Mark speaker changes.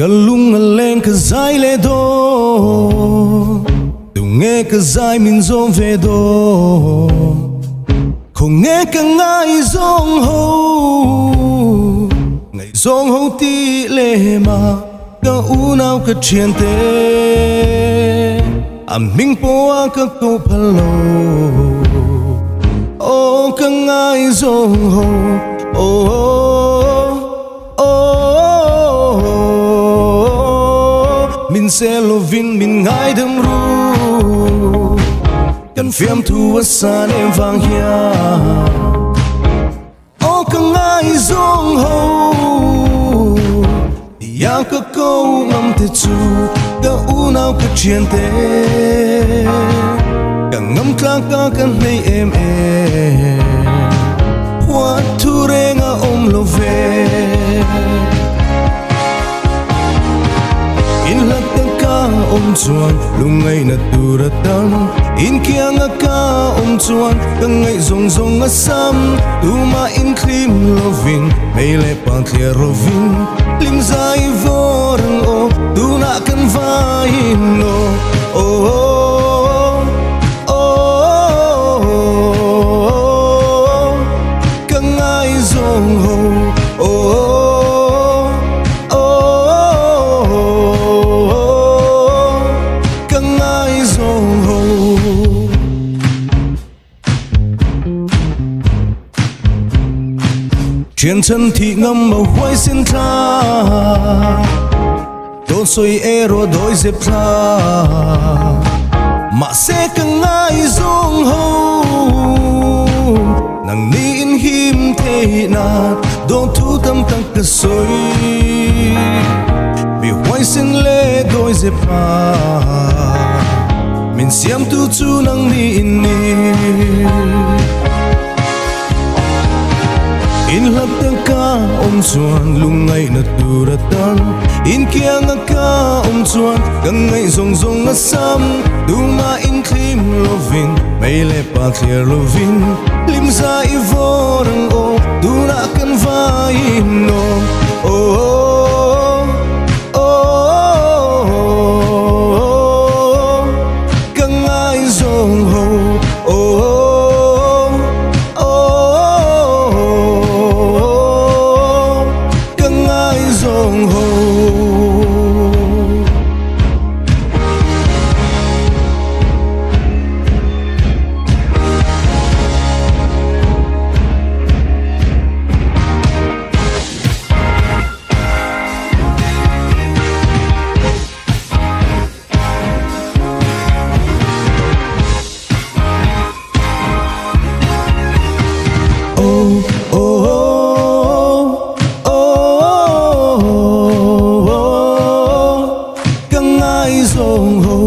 Speaker 1: Kalung aleng ka zai le do tu nghe ka zai min zong về do không nghe ka ngai zong ho ngày zong ho ti le ma ka u nao ka chien te am ming po a ka ko phalo o ka ngai zong ho min sẽ lovin min ngai đâm ru cần phiếm thu ở xa em vang hia ô cả ngai zong ho ya ka câu ngâm te chu cả u nào ka chien te cả ngâm klang ka kan nei em hoa thu renga lo ve in lạc ka chuan lungai na turatan in kia nga ka chuan ka ngai zong zong asam tu ma in klim loving mele pang clear rovin lim zai vorang o tu na kan vai no ka ngai zong ho chuyện chân thì ngâm màu hoài xin tha đôi xoay ero đôi dẹp ra mà sẽ càng ai zong ho nàng ni in him thế na đôi thu tâm tăng cả xoay vì hoài xin lệ đôi dẹp ra mình xem tu chu nàng ni in in lạc ka chuan lungai na turatan in kia nga ka chuan ka ngai zong zong asam tu ma in klim lovin mele pa clear lovin lim za i vorang o tu na kan vai no ka ngai zong ho zong ho zong ho